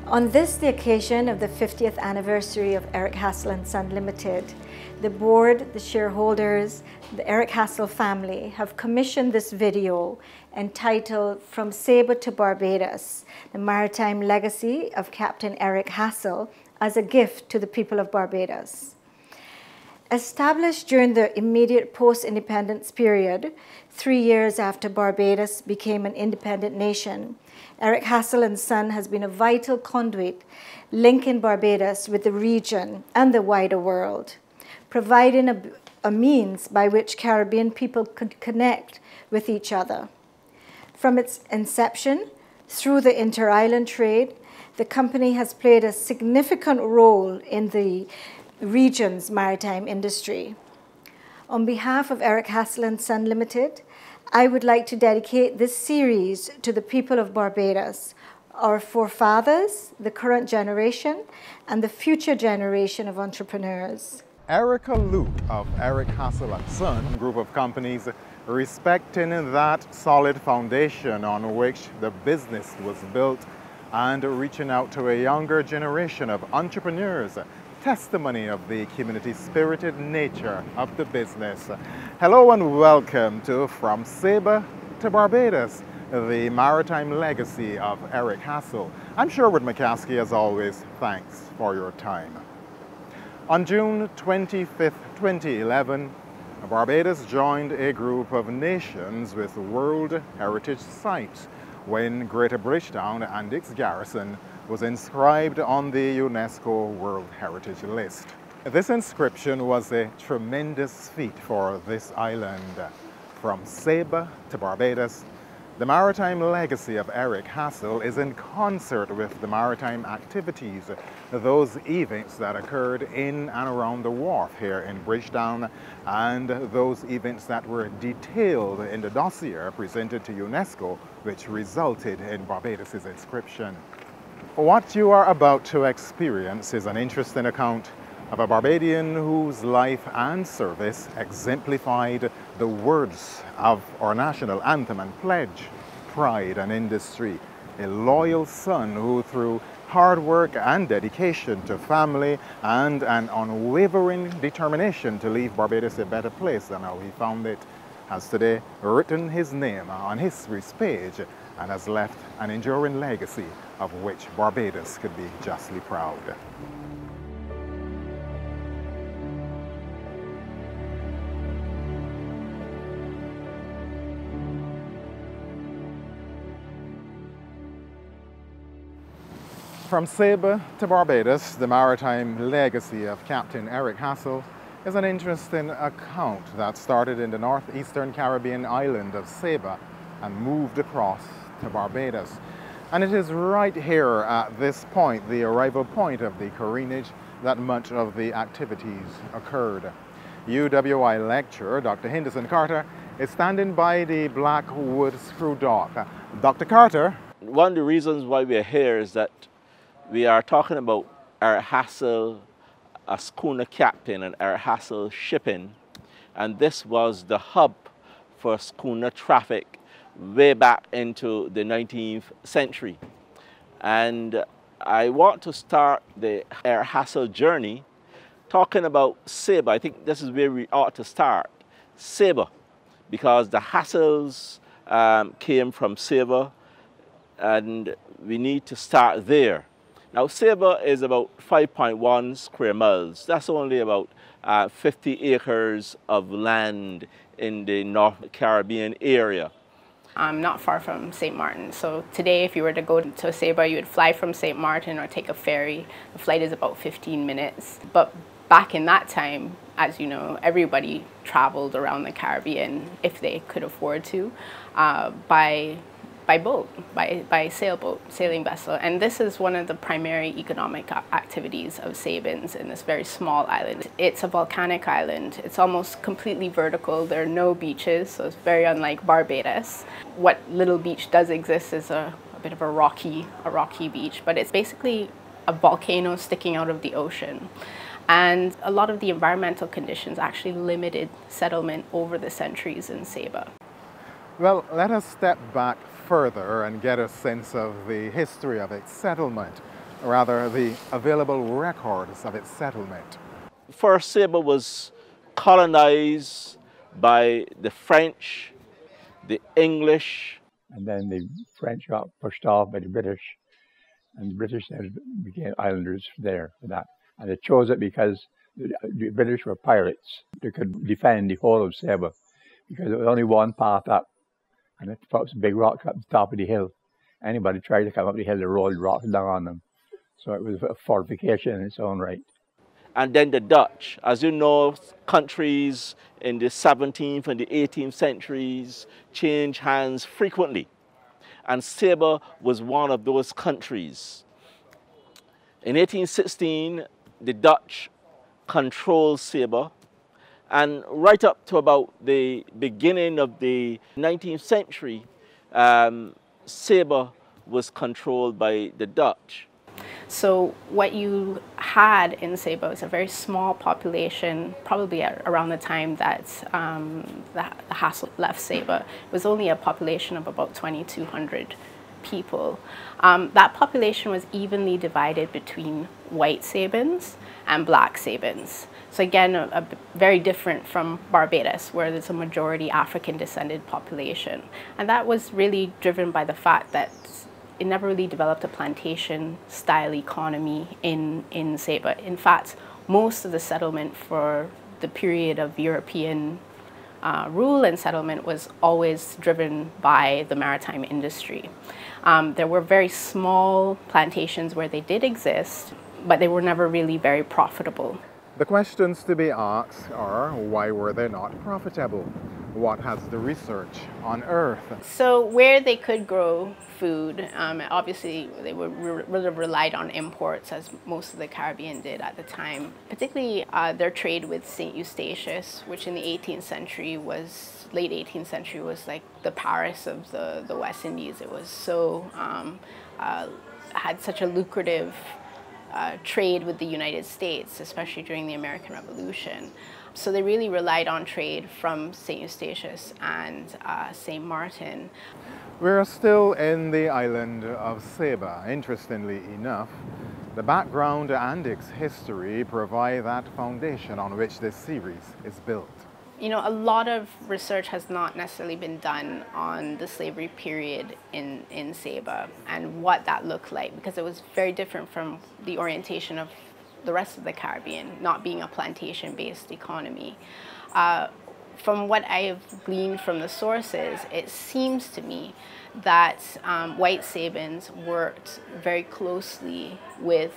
On this, the occasion of the 50th anniversary of Eric Hassell and Son Limited, the board, the shareholders, the Eric Hassell family have commissioned this video entitled From Saba to Barbados, the Maritime Legacy of Captain Eric Hassell as a gift to the people of Barbados. Established during the immediate post-independence period, 3 years after Barbados became an independent nation, Eric Hassell and Son has been a vital conduit linking Barbados with the region and the wider world, providing a means by which Caribbean people could connect with each other. From its inception, through the inter-island trade, the company has played a significant role in the region's maritime industry. On behalf of Eric Hassell and Son Limited, I would like to dedicate this series to the people of Barbados, our forefathers, the current generation, and the future generation of entrepreneurs. Erica Luke of Eric Hassell and Son group of companies, respecting that solid foundation on which the business was built and reaching out to a younger generation of entrepreneurs, testimony of the community-spirited nature of the business. Hello and welcome to From Saba to Barbados, the maritime legacy of Eric Hassell. I'm Sherwood McCaskey, as always. Thanks for your time. On June 25th, 2011, Barbados joined a group of nations with World Heritage Sites when Greater Bridgetown and its garrison was inscribed on the UNESCO World Heritage List. This inscription was a tremendous feat for this island. From Saba to Barbados, the maritime legacy of Eric Hassell is in concert with the maritime activities, those events that occurred in and around the wharf here in Bridgetown, and those events that were detailed in the dossier presented to UNESCO, which resulted in Barbados' inscription. What you are about to experience is an interesting account of a Barbadian whose life and service exemplified the words of our national anthem and pledge, pride and industry. A loyal son who, through hard work and dedication to family and an unwavering determination to leave Barbados a better place than how he found it, has today written his name on history's page and has left an enduring legacy of which Barbados could be justly proud. From Saba to Barbados, the maritime legacy of Captain Eric Hassell is an interesting account that started in the northeastern Caribbean island of Saba and moved across to Barbados. And it is right here at this point, the arrival point of the careenage, that much of the activities occurred. UWI lecturer Dr. Henderson Carter is standing by the Blackwood screw dock. Dr. Carter. One of the reasons why we're here is that we are talking about Eric Hassell, a schooner captain, and Eric Hassell shipping. And this was the hub for schooner traffic way back into the 19th century. And I want to start the Eric Hassell journey talking about Saba. I think this is where we ought to start. Saba, because the Hassells came from Saba, and we need to start there. Now, Saba is about 5.1 square miles. That's only about 50 acres of land in the North Caribbean area. I'm not far from St. Martin. So today, if you were to go to Saba, you would fly from St. Martin or take a ferry. The flight is about 15 minutes. But back in that time, as you know, everybody traveled around the Caribbean if they could afford to by boat, by sailboat, sailing vessel. And this is one of the primary economic activities of Sabans in this very small island. It's a volcanic island. It's almost completely vertical. There are no beaches, so it's very unlike Barbados. What little beach does exist is a bit of a rocky beach, but it's basically a volcano sticking out of the ocean. And a lot of the environmental conditions actually limited settlement over the centuries in Saba. Well, let us step back further and get a sense of the history of its settlement, or rather the available records of its settlement. First, Saba was colonized by the French, the English. And then the French got pushed off by the British, and the British then became islanders there for that. And they chose it because the British were pirates. They could defend the whole of Saba because there was only one path up, and it was a big rock up the top of the hill. Anybody tried to come up the hill, they rolled rocks down on them. So it was a fortification in its own right. And then the Dutch. As you know, countries in the 17th and the 18th centuries change hands frequently. And Saba was one of those countries. In 1816, the Dutch controlled Saba. And right up to about the beginning of the 19th century, Saba was controlled by the Dutch. So what you had in Saba was a very small population, probably around the time that the Hassell left Saba. It was only a population of about 2,200 people. That population was evenly divided between white Sabans and black Sabans. So again, very different from Barbados, where there's a majority African-descended population. And that was really driven by the fact that it never really developed a plantation-style economy in Saba. In fact, most of the settlement for the period of European rule and settlement was always driven by the maritime industry. There were very small plantations where they did exist, but they were never really very profitable. The questions to be asked are, why were they not profitable? What has the research unearthed? So where they could grow food, obviously they would really relied on imports, as most of the Caribbean did at the time. Particularly their trade with St. Eustatius, which in the 18th century was, late 18th century was like the Paris of the West Indies. It was so, had such a lucrative trade with the United States, especially during the American Revolution. So they really relied on trade from St. Eustatius and St. Martin. We're still in the island of Saba. Interestingly enough, the background and its history provide that foundation on which this series is built. You know, a lot of research has not necessarily been done on the slavery period in Saba and what that looked like, because it was very different from the orientation of the rest of the Caribbean, not being a plantation-based economy. From what I have gleaned from the sources, it seems to me that white Sabans worked very closely with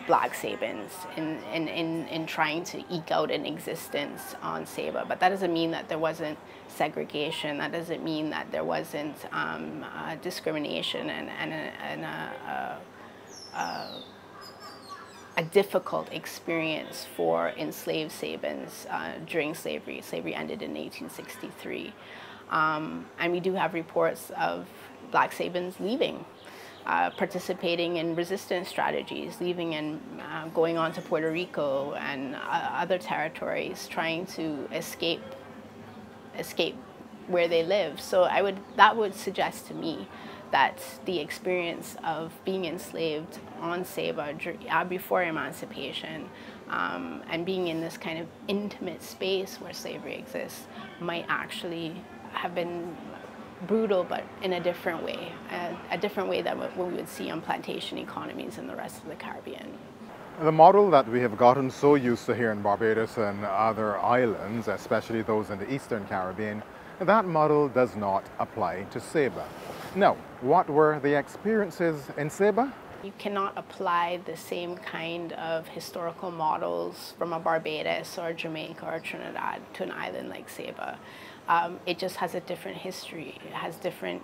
black Sabans in trying to eke out an existence on Saba. But that doesn't mean that there wasn't segregation. That doesn't mean that there wasn't discrimination and a difficult experience for enslaved Sabans during slavery. Slavery ended in 1863. And we do have reports of black Sabans leaving, participating in resistance strategies, leaving and going on to Puerto Rico and other territories, trying to escape where they live. So that would suggest to me that the experience of being enslaved on Saba before emancipation and being in this kind of intimate space where slavery exists might actually have been brutal, but in a different way than what we would see on plantation economies in the rest of the Caribbean. The model that we have gotten so used to here in Barbados and other islands, especially those in the Eastern Caribbean, that model does not apply to Saba. Now, what were the experiences in Saba? You cannot apply the same kind of historical models from a Barbados or Jamaica or Trinidad to an island like Saba. It just has a different history. It has different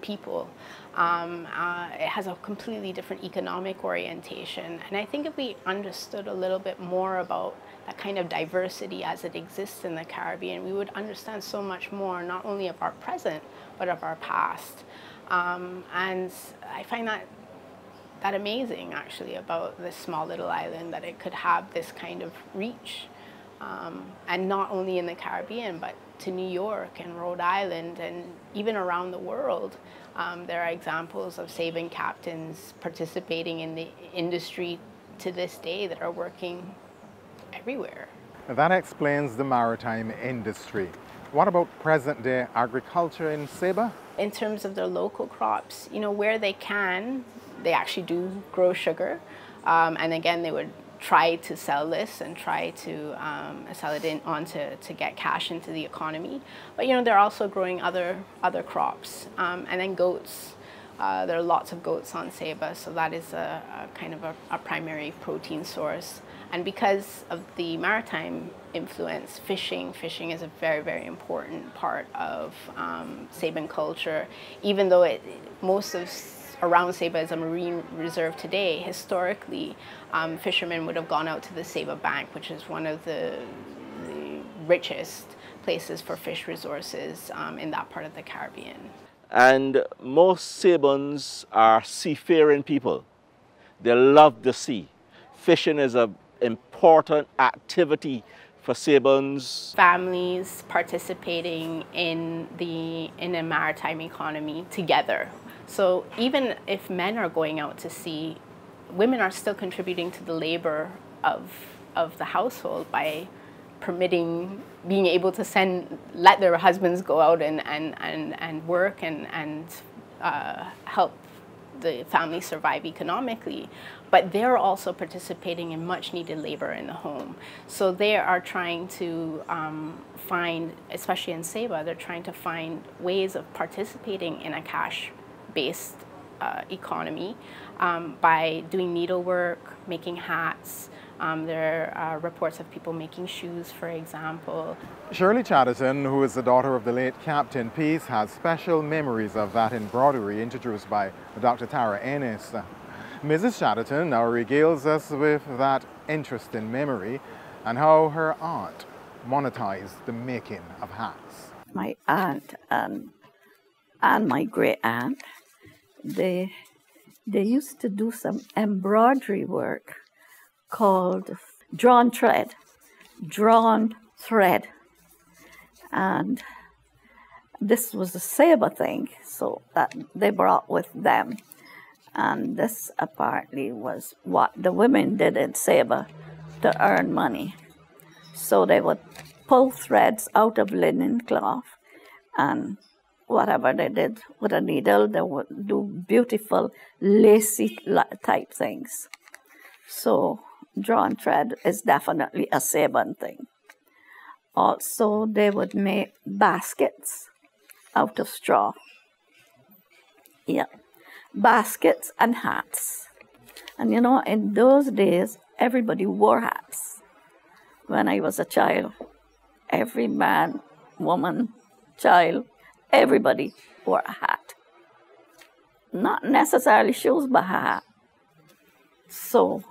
people. It has a completely different economic orientation. And I think if we understood a little bit more about that kind of diversity as it exists in the Caribbean, we would understand so much more, not only of our present, but of our past. And I find that amazing, actually, about this small little island, that it could have this kind of reach. And not only in the Caribbean, but to New York and Rhode Island and even around the world. There are examples of Saban captains participating in the industry to this day that are working everywhere. That explains the maritime industry. What about present-day agriculture in Saba? In terms of their local crops, you know, where they can, they actually do grow sugar. And again, they would try to sell this and try to sell it on to get cash into the economy. But you know, they're also growing other crops. And then goats. There are lots of goats on Saba, so that is a kind of a primary protein source. And because of the maritime influence, fishing is a very, very important part of Saban culture. Even though most of around Saba is a marine reserve today, historically, fishermen would have gone out to the Saba Bank, which is one of the richest places for fish resources in that part of the Caribbean. And most Sabans are seafaring people. They love the sea. Fishing is an important activity for Sabans. Families participating in the maritime economy together. So even if men are going out to sea, women are still contributing to the labor of the household by permitting, being able to let their husbands go out and work and help the family survive economically. But they're also participating in much needed labor in the home. So they are trying to find, especially in Saba, they're trying to find ways of participating in a cash-based economy by doing needlework, making hats. There are reports of people making shoes, for example. Shirley Chatterton, who is the daughter of the late Captain Peace, has special memories of that embroidery introduced by Dr. Tara Ennis. Mrs. Chatterton now regales us with that interesting memory and how her aunt monetized the making of hats. My aunt and my great aunt, they used to do some embroidery work called drawn thread. And this was a Saba thing, so that they brought with them. And this apparently was what the women did in Saba to earn money. So they would pull threads out of linen cloth, and whatever they did with a needle, they would do beautiful lacy type things. So drawn thread is definitely a Saban thing. Also, they would make baskets out of straw. Yeah, baskets and hats. And you know, in those days, everybody wore hats. When I was a child, every man, woman, child, everybody wore a hat. Not necessarily shoes, but a hat. So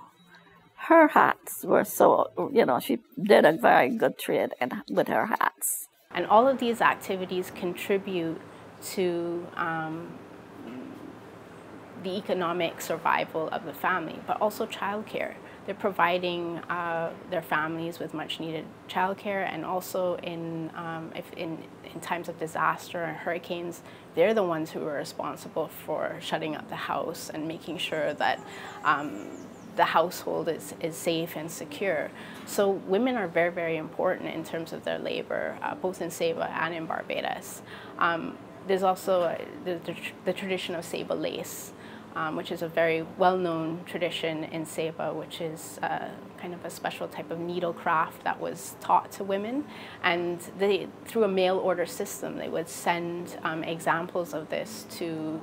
her hats were so, you know, she did a very good trade with her hats. And all of these activities contribute to the economic survival of the family, but also childcare. They're providing their families with much needed childcare, and also in times of disaster and hurricanes, they're the ones who are responsible for shutting up the house and making sure that the household is safe and secure. So women are very, very important in terms of their labor, both in Saba and in Barbados. There's also the tradition of Saba lace, which is a very well-known tradition in Saba, which is kind of a special type of needlecraft that was taught to women. And through a mail order system, they would send examples of this to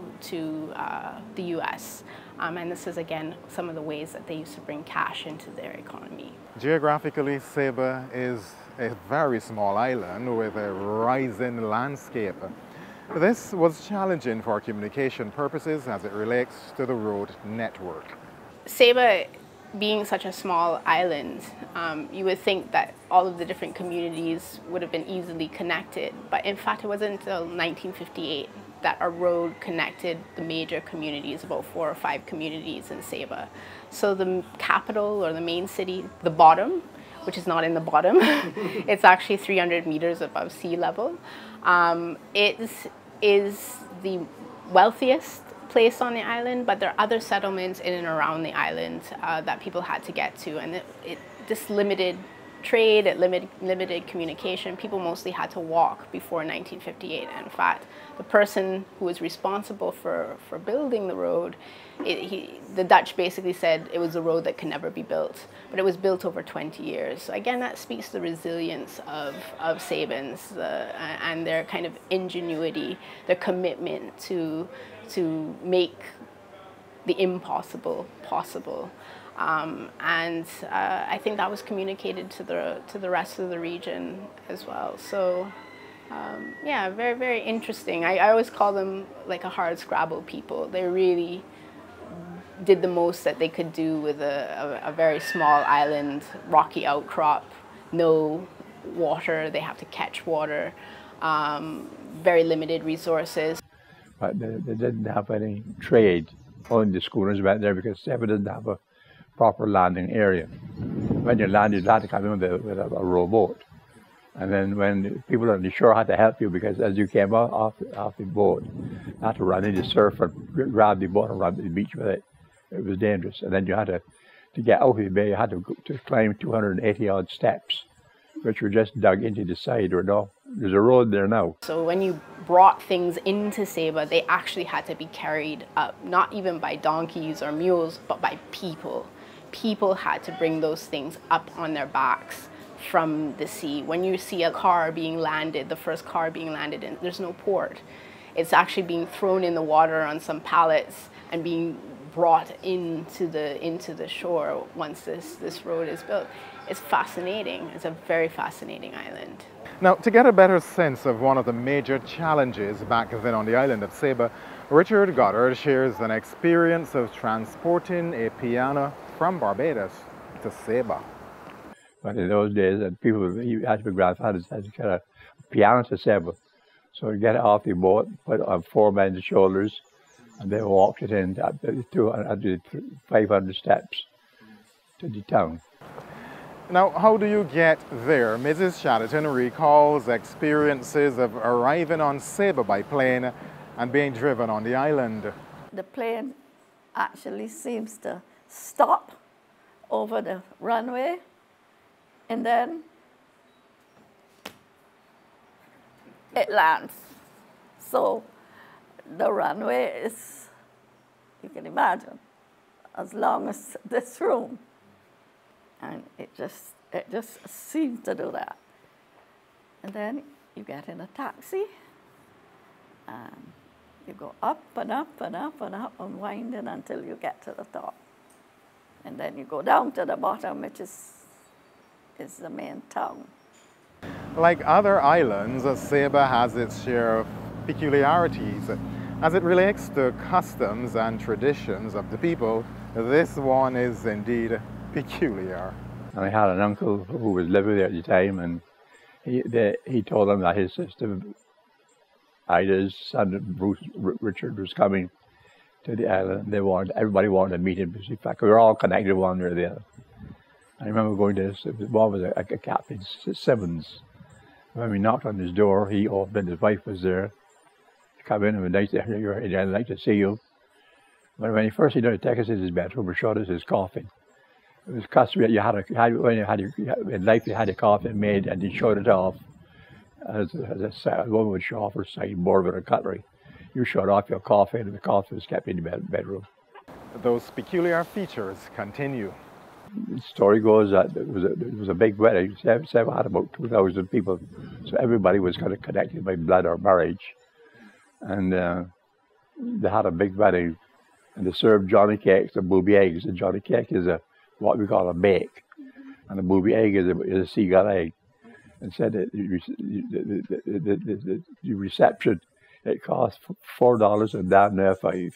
the US. And this is, again, some of the ways that they used to bring cash into their economy. Geographically, Saba is a very small island with a rising landscape. This was challenging for communication purposes as it relates to the road network. Saba, being such a small island, you would think that all of the different communities would have been easily connected, but in fact it wasn't until 1958 that a road connected the major communities, about 4 or 5 communities in Saba. So the capital, or the main city, the bottom, which is not in the bottom. It's actually 300 meters above sea level. It is the wealthiest place on the island, but there are other settlements in and around the island that people had to get to, and this limited trade, it limited communication. People mostly had to walk before 1958. And in fact, the person who was responsible for building the road, the Dutch basically said it was a road that could never be built, but it was built over 20 years. So again, that speaks to the resilience of Sabins and their kind of ingenuity, their commitment to make the impossible possible. I think that was communicated to the rest of the region as well. So yeah, very, very interesting. I always call them like a hard scrabble people. They really did the most that they could do with a very small island, rocky outcrop, no water, they have to catch water, very limited resources. But they didn't have any trade. Only the schooners went there because Saba didn't have a proper landing area. When you landed, you had to come in with a rowboat. And then when people on the shore had to help you, because as you came off the boat, you had to run in the surf and grab the boat and run to the beach with it. It was dangerous. And then you had to get out of the bay, you had to climb 280 odd steps, which were just dug into the side or no. There's a road there now. So when you brought things into Saba, they actually had to be carried up, not even by donkeys or mules, but by people. People had to bring those things up on their backs from the sea. When you see a car being landed, the first car being landed in, there's no port. It's actually being thrown in the water on some pallets and being brought into the shore once this road is built. It's fascinating. It's a very fascinating island. Now, to get a better sense of one of the major challenges back then on the island of Saba, Richard Goddard shares an experience of transporting a piano from Barbados to Saba. But in those days, people, as my grandfather had to get a piano to Saba. So you get it off the boat, put it on 4 men's shoulders, and they walked it in up to 500 steps to the town. Now, how do you get there? Mrs. Chatterton recalls experiences of arriving on Saba by plane and being driven on the island. The plane actually seems to stop over the runway, and then it lands. So the runway is, you can imagine, as long as this room. And it just seems to do that. And then you get in a taxi, and you go up and up and up and up, unwinding until you get to the top. And then you go down to the bottom, which is the main town. Like other islands, Saba has its share of peculiarities. As it relates to customs and traditions of the people, this one is indeed peculiar. And I had an uncle who was living there at the time, and he told him that his sister Ida's son Richard was coming to the island. Everybody wanted to meet him because in fact we were all connected one way or the other. I remember going to this. One was a Captain Simmons. When we knocked on his door, he opened. His wife was there. He come in and went, "Nice to hear you. I'd like to see you." But when he first he did take us in his bedroom and showed us his coffin. It was customary that when you had in life you had a coffin made and you showed it off. As a woman would show off her sideboard with her cutlery. You showed off your coffin, and the coffin was kept in the bedroom. Those peculiar features continue. The story goes that it was a big wedding. Saba had about 2,000 people, so everybody was kind of connected by blood or marriage. And they had a big wedding, and they served Johnny cakes and booby eggs. And Johnny cake is what we call a bake, and a booby egg is a seagull egg. And said that the reception, it cost $4 and down there $5.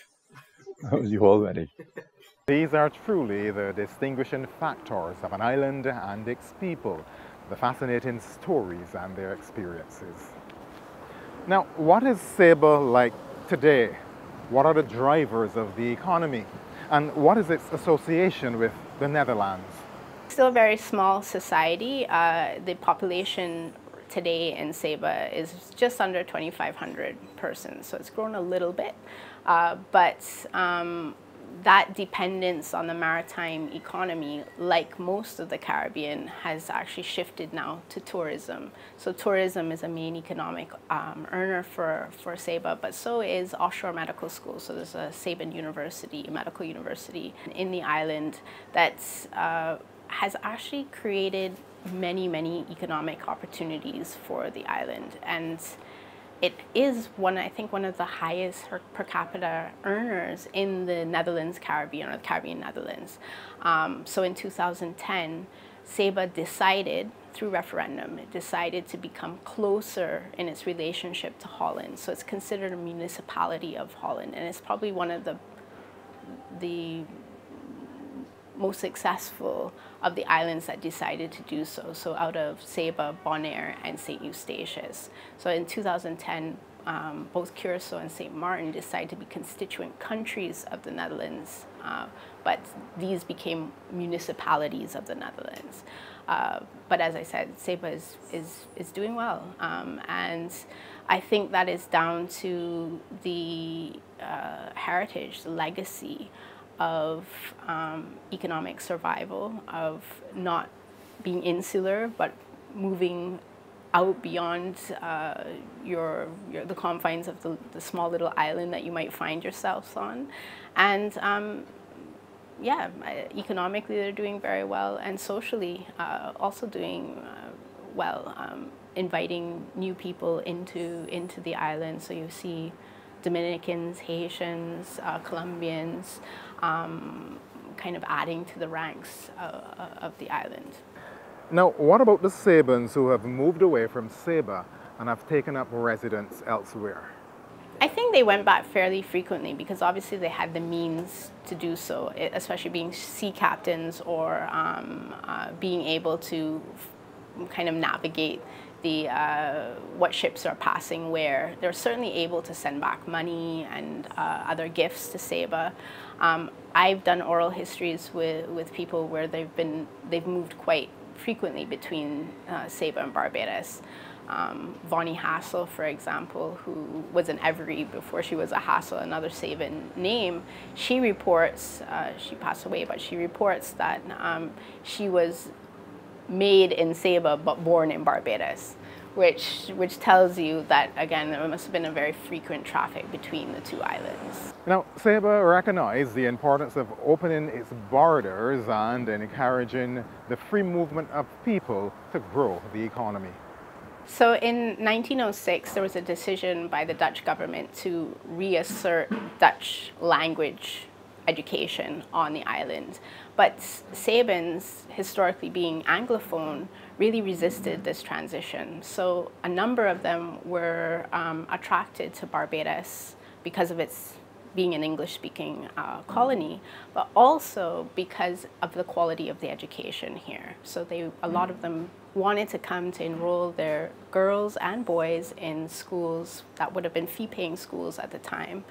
That was the whole wedding. These are truly the distinguishing factors of an island and its people, the fascinating stories and their experiences. Now, what is Saba like today? What are the drivers of the economy? And what is its association with the Netherlands? Still a very small society. The population today in Saba is just under 2,500 persons, so it's grown a little bit. But that dependence on the maritime economy, like most of the Caribbean, has actually shifted now to tourism. So tourism is a main economic earner for Saba, but so is offshore medical school. So there's a Saban University, a medical university in the island that has actually created many, many economic opportunities for the island. And it is I think one of the highest per capita earners in the Netherlands Caribbean, or the Caribbean Netherlands. So in 2010, Saba decided, through referendum, it decided to become closer in its relationship to Holland. So it's considered a municipality of Holland, and it's probably one of the most successful of the islands that decided to do so. So out of Saba, Bonaire, and St. Eustatius. So in 2010, both Curaçao and St. Martin decided to be constituent countries of the Netherlands, but these became municipalities of the Netherlands. But as I said, Saba is doing well, and I think that is down to the heritage, the legacy of economic survival, of not being insular, but moving out beyond the confines of the small little island that you might find yourselves on. And yeah, economically they're doing very well, and socially also doing well, inviting new people into the island. So you see Dominicans, Haitians, Colombians, kind of adding to the ranks of the island. Now, what about the Sabans who have moved away from Saba and have taken up residence elsewhere? I think they went back fairly frequently because obviously they had the means to do so, especially being sea captains or being able to kind of navigate what ships are passing where. They're certainly able to send back money and other gifts to Saba. I've done oral histories with people where they've moved quite frequently between Saba and Barbados. Vonnie Hassell, for example, who was an Every before she was a Hassell, another Saban name, she reports, she passed away, but she reports that she was made in Saba but born in Barbados, which tells you that, again, there must have been a very frequent traffic between the two islands. Now, Saba recognized the importance of opening its borders and encouraging the free movement of people to grow the economy. So in 1906, there was a decision by the Dutch government to reassert Dutch language education on the island. But Sabans, historically being Anglophone, really resisted this transition. So a number of them were attracted to Barbados because of its being an English-speaking colony, but also because of the quality of the education here. So a lot of them wanted to come to enroll their girls and boys in schools that would have been fee-paying schools at the time,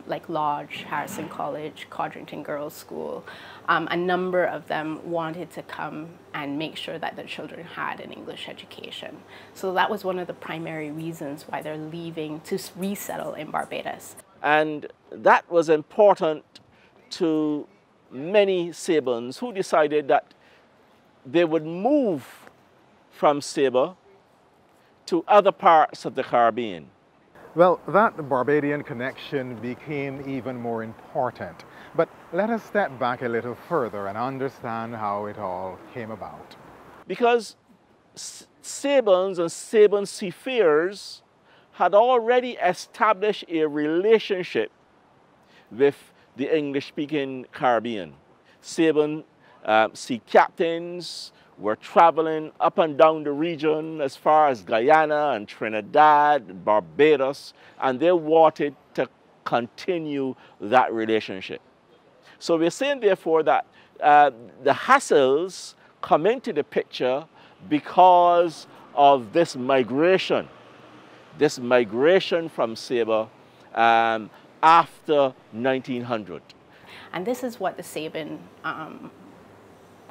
like Lodge, Harrison College, Codrington Girls' School. A number of them wanted to come and make sure that their children had an English education. So that was one of the primary reasons why they're leaving to resettle in Barbados. And that was important to many Sabans who decided that they would move from Saba to other parts of the Caribbean. Well, that Barbadian connection became even more important. But let us step back a little further and understand how it all came about. Because Sabans and Saban seafarers had already established a relationship with the English-speaking Caribbean. Saban sea captains were traveling up and down the region as far as Guyana and Trinidad, Barbados, and they wanted to continue that relationship. So we're saying, therefore, that the Hassells come into the picture because of this migration from Saba after 1900. And this is what the Saban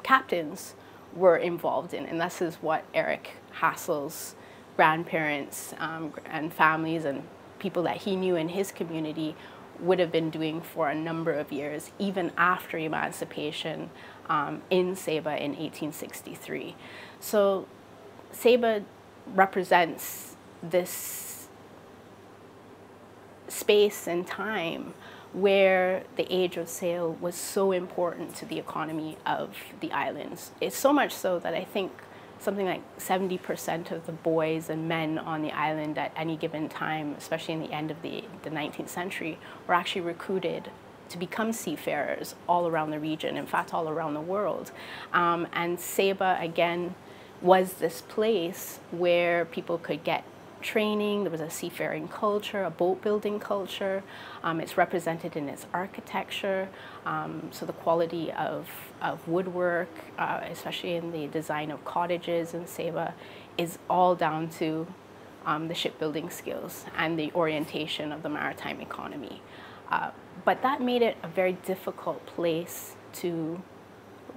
captains were involved in. And this is what Eric Hassell's grandparents and families and people that he knew in his community would have been doing for a number of years, even after emancipation in Saba in 1863. So Saba represents this space and time where the age of sail was so important to the economy of the islands. It's so much so that I think something like 70% of the boys and men on the island at any given time, especially in the end of the 19th century, were actually recruited to become seafarers all around the region, in fact, all around the world. And Saba, again, was this place where people could get training. There was a seafaring culture, a boat building culture. It's represented in its architecture. So the quality of woodwork, especially in the design of cottages in Saba, is all down to the shipbuilding skills and the orientation of the maritime economy. But that made it a very difficult place to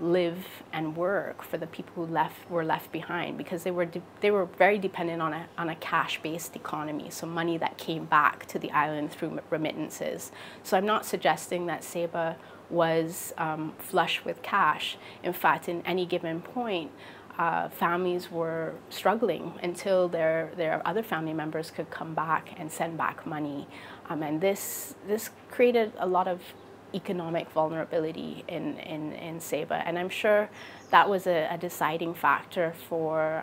live and work for the people who were left behind, because they were very dependent on a cash-based economy, so money that came back to the island through remittances. So I'm not suggesting that Saba was flush with cash. In fact, in any given point, families were struggling until their other family members could come back and send back money, and this created a lot of economic vulnerability in Saba, and I'm sure that was a deciding factor for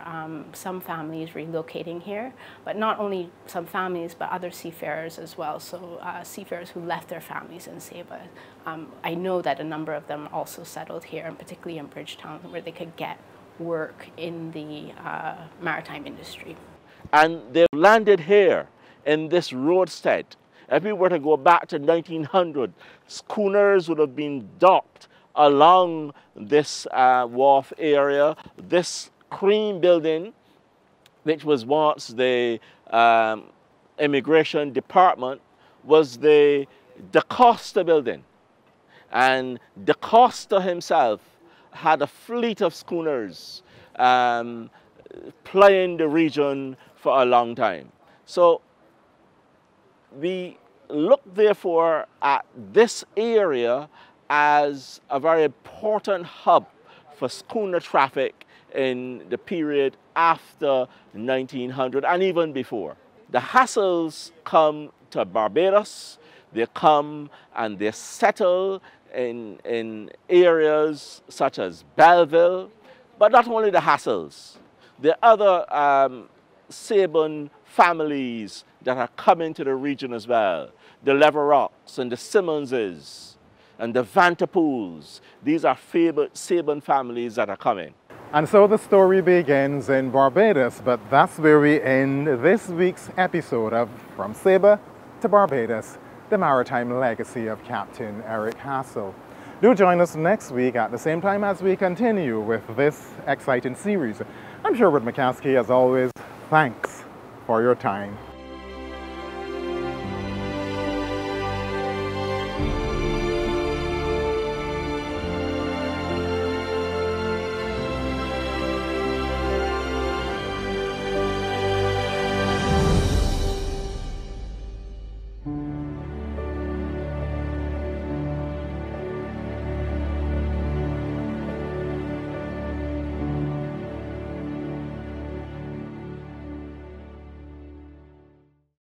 some families relocating here, but not only some families, but other seafarers as well. So seafarers who left their families in Saba. I know that a number of them also settled here, and particularly in Bridgetown, where they could get work in the maritime industry. And they've landed here in this roadstead. If we were to go back to 1900, schooners would have been docked along this wharf area. This cream building, which was once the immigration department, was the DaCosta building. And DaCosta himself had a fleet of schooners plying the region for a long time. So we look, therefore, at this area as a very important hub for schooner traffic in the period after 1900 and even before. The Hassells come to Barbados. They come and they settle in areas such as Belleville, but not only the Hassells. The other Saban families that are coming to the region as well. The Leverocks and the Simmonses and the Vanterpools. These are Saban families that are coming. And so the story begins in Barbados, but that's where we end this week's episode of From Saba to Barbados, the maritime legacy of Captain Eric Hassell. Do join us next week at the same time as we continue with this exciting series. I'm Sherwood McCaskey, as always. Thanks for your time.